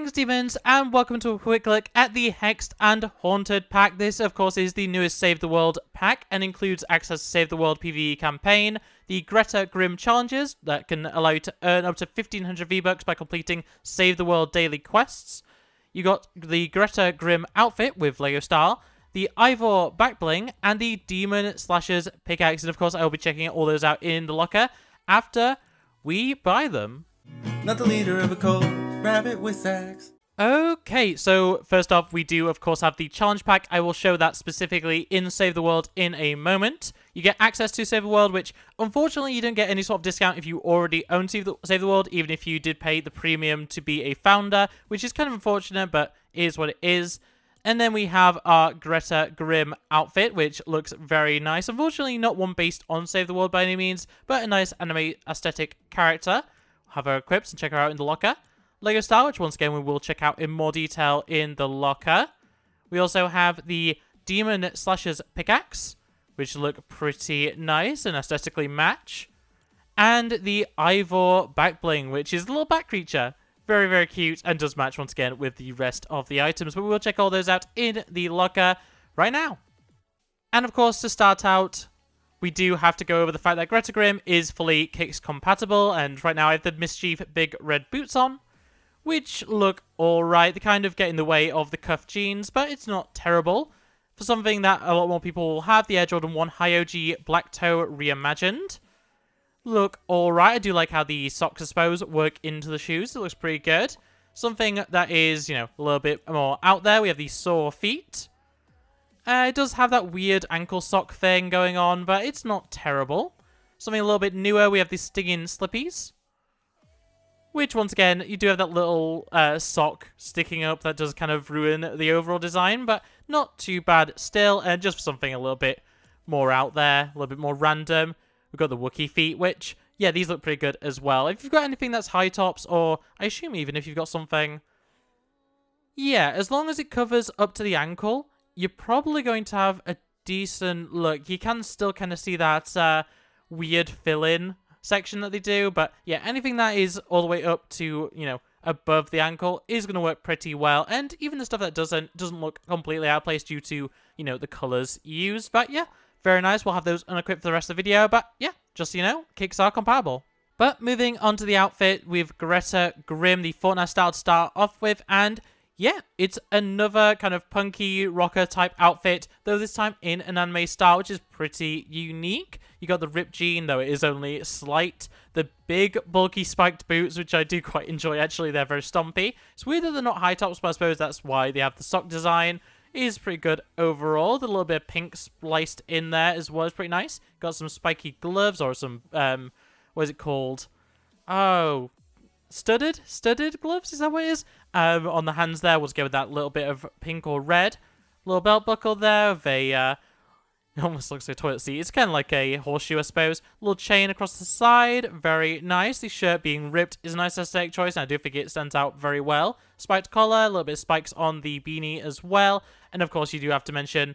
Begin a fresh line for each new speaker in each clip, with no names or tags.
Greetings, demons, and welcome to a quick look at the Hexed and Haunted pack. This, of course, is the newest Save the World pack and includes access to Save the World PvE campaign, the Greta Grimm challenges that can allow you to earn up to 1500 V-Bucks by completing Save the World daily quests. You got the Greta Grimm outfit with Lego style, the Ivor backbling, and the Demon Slasher's pickaxe. And of course, I will be checking all those out in the locker after we buy them.
Not the leader of a cult, RabbitWithAxe.
Okay, so first off, we do, of course, have the challenge pack. I will show that specifically in Save the World in a moment. You get access to Save the World, which, unfortunately, you don't get any sort of discount if you already own Save the World, even if you did pay the premium to be a founder, which is kind of unfortunate, but is what it is. And then we have our Greta Grimm outfit, which looks very nice. Unfortunately, not one based on Save the World by any means, but a nice anime aesthetic character. Have her equipped and check her out in the locker. Lego style, which once again we will check out in more detail in the locker. We also have the Demon Slasher's pickaxe, which look pretty nice and aesthetically match. And the Ivor backbling, which is a little bat creature. Very, very cute and does match once again with the rest of the items. But we will check all those out in the locker right now. And of course, to start out, we do have to go over the fact that Greta Grimm is fully Kicks compatible, and right now I have the Mischief big red boots on, which look alright. They kind of get in the way of the cuff jeans, but it's not terrible. For something that a lot more people will have, the Air Jordan 1 High OG Black Toe Reimagined look alright. I do like how the socks, I suppose, work into the shoes. It looks pretty good. Something that is, a little bit more out there, we have the Sore Feet. It does have that weird ankle sock thing going on, but it's not terrible. Something a little bit newer, we have the Stinging Slippies. Which, once again, you do have that little sock sticking up that does kind of ruin the overall design, but not too bad still, and just something a little bit more out there, a little bit more random. We've got the Wookiee feet, which, yeah, these look pretty good as well. If you've got anything that's high tops, or I assume even if you've got something... Yeah, as long as it covers up to the ankle, you're probably going to have a decent look. You can still kind of see that weird fill-in section that they do, but yeah, anything that is all the way up to, above the ankle is going to work pretty well, and even the stuff that doesn't look completely out of place due to, the colors used, but yeah, very nice. We'll have those unequipped for the rest of the video, but yeah, just so you know, kicks are compatible. But moving on to the outfit with Greta Grimm, the Fortnite style to start off with, and yeah, it's another kind of punky rocker type outfit, though this time in an anime style, which is pretty unique. You got the ripped jean, though it is only slight. The big, bulky spiked boots, which I do quite enjoy, actually. They're very stompy. It's weird that they're not high tops, but I suppose that's why they have the sock design. It is pretty good overall. The little bit of pink spliced in there as well is pretty nice. Got some spiky gloves, or some, what is it called? Oh... Studded gloves, is that what it is? On the hands there, we'll just go with that little bit of pink or red. Little belt buckle there with a, it almost looks like a toilet seat. It's kind of like a horseshoe, I suppose. Little chain across the side, very nice. The shirt being ripped is a nice aesthetic choice, and I do think it stands out very well. Spiked collar, a little bit of spikes on the beanie as well. And of course, you do have to mention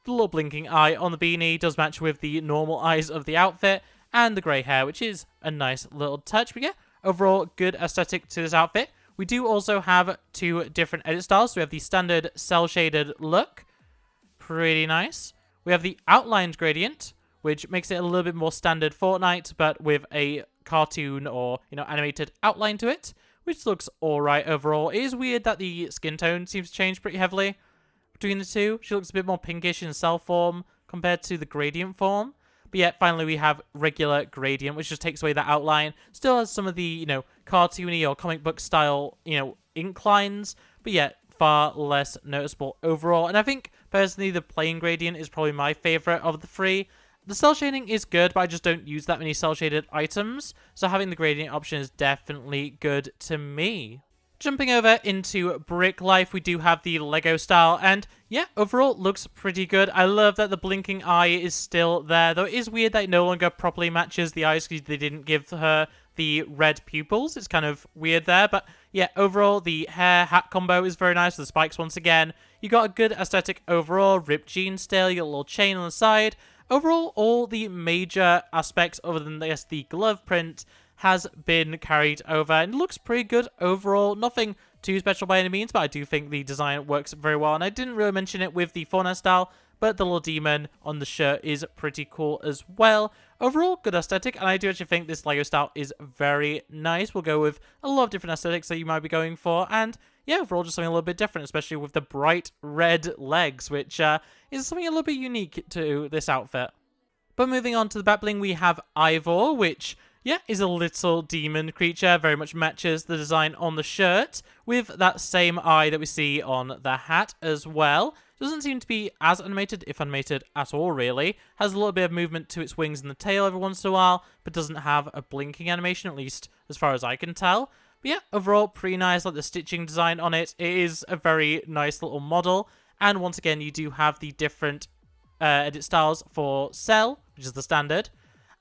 the little blinking eye on the beanie does match with the normal eyes of the outfit, and the grey hair, which is a nice little touch. But yeah, overall, good aesthetic to this outfit. We do also have two different edit styles. So we have the standard cel-shaded look. Pretty nice. We have the outlined gradient, which makes it a little bit more standard Fortnite, but with a cartoon or, animated outline to it, which looks alright overall. It is weird that the skin tone seems to change pretty heavily between the two. She looks a bit more pinkish in cell form compared to the gradient form. But yeah, finally we have regular gradient, which just takes away that outline. Still has some of the, cartoony or comic book style, ink lines. But yeah, far less noticeable overall. And I think, personally, the plain gradient is probably my favorite of the three. The cell shading is good, but I just don't use that many cell-shaded items. So having the gradient option is definitely good to me. Jumping over into Brick Life, we do have the Lego style, and yeah, overall looks pretty good. I love that the blinking eye is still there, though it is weird that it no longer properly matches the eyes because they didn't give her the red pupils. It's kind of weird there, but yeah, overall the hair-hat combo is very nice with the spikes once again. You got a good aesthetic overall, ripped jeans still, you got a little chain on the side. Overall, all the major aspects other than, I guess, the glove print has been carried over and looks pretty good overall. Nothing too special by any means, but I do think the design works very well. And I didn't really mention it with the Fortnite style, but the little demon on the shirt is pretty cool as well. Overall, good aesthetic, and I do actually think this LEGO style is very nice. We'll go with a lot of different aesthetics that you might be going for, and yeah, overall just something a little bit different, especially with the bright red legs, which is something a little bit unique to this outfit. But moving on to the back bling, we have Ivor, which, yeah, is a little demon creature. Very much matches the design on the shirt with that same eye that we see on the hat as well. Doesn't seem to be as animated, if animated at all, really. Has a little bit of movement to its wings and the tail every once in a while, but doesn't have a blinking animation, at least as far as I can tell. But yeah, overall, pretty nice. Like the stitching design on it. It is a very nice little model. And once again, you do have the different edit styles for Cell, which is the standard.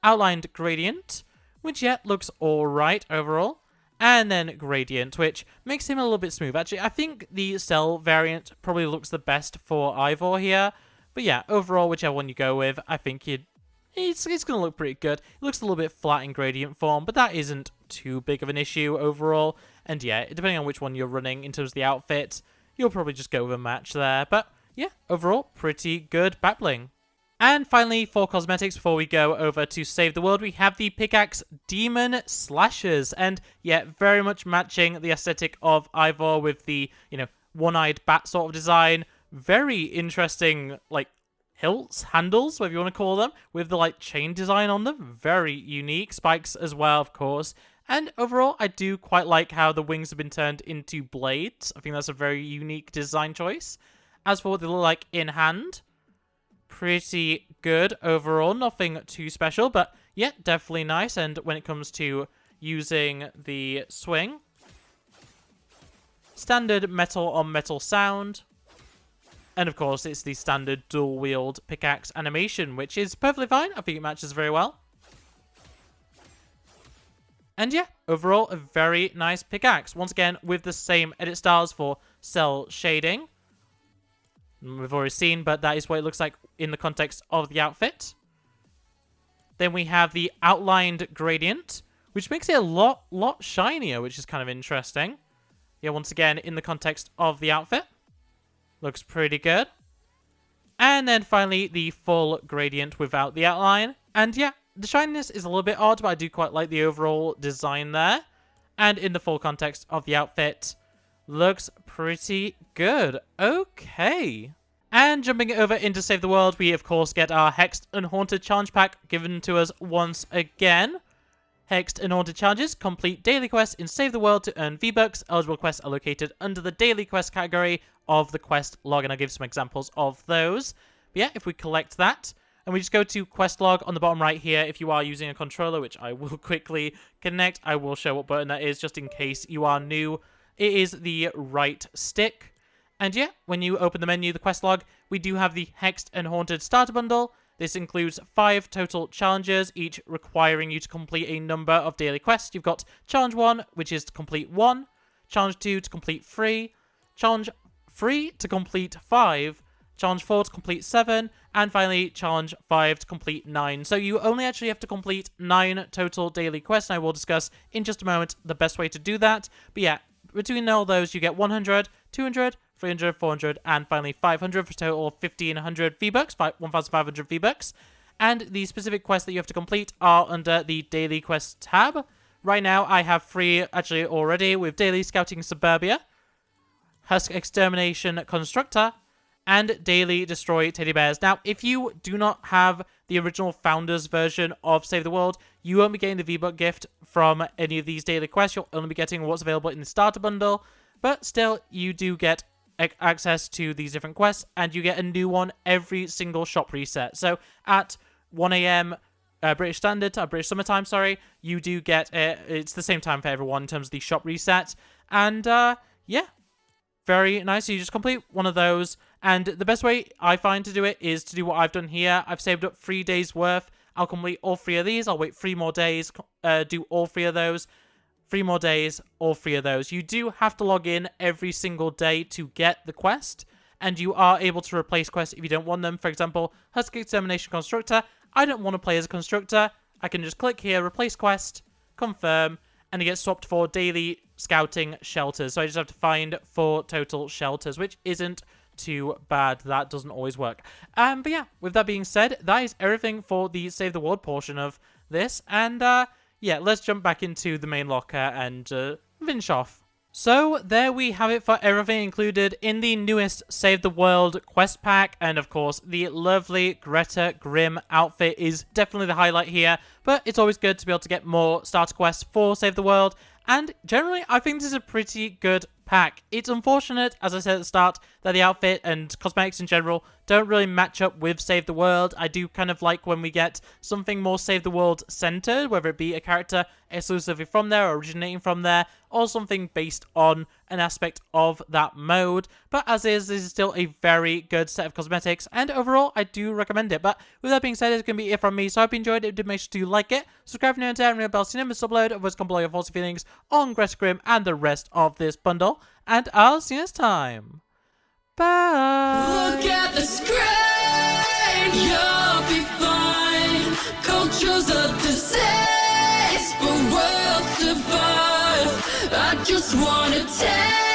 Outlined Gradient, which, yeah, looks alright overall. And then Gradient, which makes him a little bit smooth. Actually, I think the Cell variant probably looks the best for Ivor here. But yeah, overall, whichever one you go with, I think it's going to look pretty good. It looks a little bit flat in Gradient form, but that isn't too big of an issue overall. And yeah, depending on which one you're running in terms of the outfit, you'll probably just go with a match there. But yeah, overall, pretty good back bling. And finally, for cosmetics, before we go over to Save the World, we have the Pickaxe Demon Slashers. And yeah, very much matching the aesthetic of Ivor with the, one-eyed bat sort of design. Very interesting, hilts, handles, whatever you want to call them, with the, chain design on them. Very unique. Spikes as well, of course. And overall, I do quite like how the wings have been turned into blades. I think that's a very unique design choice. As for what they look like in hand, pretty good overall. Nothing too special, but yeah, definitely nice. And when it comes to using the swing, standard metal on metal sound. And of course, it's the standard dual wield pickaxe animation, which is perfectly fine. I think it matches very well. And yeah, overall, a very nice pickaxe. Once again, with the same edit styles for cell shading. We've already seen, but that is what it looks like in the context of the outfit. Then we have the outlined gradient, which makes it a lot shinier, which is kind of interesting. Yeah, once again, in the context of the outfit. Looks pretty good. And then finally, the full gradient without the outline. And yeah, the shininess is a little bit odd, but I do quite like the overall design there. And in the full context of the outfit, looks pretty good. Okay. And jumping over into Save the World, we of course get our Hexed and Haunted challenge pack given to us once again. Hexed and Haunted challenges complete daily quests in Save the World to earn V-Bucks. Eligible quests are located under the daily quest category of the quest log, and I'll give some examples of those. But yeah, if we collect that, and we just go to quest log on the bottom right here, if you are using a controller, which I will quickly connect, I will show what button that is just in case you are new. It is the right stick. And yeah, when you open the menu, the quest log, we do have the Hexed and Haunted starter bundle. This includes 5 total challenges, each requiring you to complete a number of daily quests. You've got Challenge 1, which is to complete 1, Challenge 2 to complete 3, Challenge 3 to complete 5, Challenge 4 to complete 7, and finally Challenge 5 to complete 9. So you only actually have to complete 9 total daily quests, and I will discuss in just a moment the best way to do that. But yeah, between all those, you get 100, 200, 300, 400, and finally 500 for a total of 1,500 V-Bucks, 1,500 V-Bucks. And the specific quests that you have to complete are under the Daily Quest tab. Right now, I have 3 actually already with Daily Scouting Suburbia, Husk Extermination Constructor, and Daily Destroy Teddy Bears. Now, if you do not have the original Founders version of Save the World, you won't be getting the V-Buck gift from any of these daily quests. You'll only be getting what's available in the starter bundle. But still, you do get access to these different quests, and you get a new one every single shop reset. So at 1 a.m. British Standard, British Summertime, sorry, you do get it's the same time for everyone in terms of the shop reset. And yeah, very nice. So you just complete one of those, and the best way I find to do it is to do what I've done here. I've saved up 3 days worth. I'll complete all 3 of these. I'll wait 3 more days, do all 3 of those. 3 more days, all 3 of those. You do have to log in every single day to get the quest, and you are able to replace quests if you don't want them. For example, Husk Extermination Constructor. I don't want to play as a constructor. I can just click here, replace quest, confirm, and it gets swapped for Daily scouting shelters. So I just have to find 4 total shelters, which isn't too bad. That doesn't always work. But yeah, with that being said, that is everything for the Save the World portion of this. And yeah, let's jump back into the main locker and finish off. So there we have it for everything included in the newest Save the World quest pack, and of course the lovely Greta Grimm outfit is definitely the highlight here, but it's always good to be able to get more starter quests for Save the World, and generally I think this is a pretty good pack. It's unfortunate, as I said at the start, that the outfit and cosmetics in general don't really match up with Save the World. I do kind of like when we get something more Save the World centered, whether it be a character exclusively from there or originating from there, or something based on an aspect of that mode. But as is, this is still a very good set of cosmetics, and overall I do recommend it. But with that being said, it's going to be it from me, so I hope you enjoyed it. Do make sure to like it, subscribe if you're new, and ring the bell so you never miss an upload. Otherwise, come below your thoughts and feelings on Greta Grimm and the rest of this bundle, and I'll see you next time. Bye!
Look at the screen, you'll be fine. Culture's a disease, but worlds divine. I just wanna take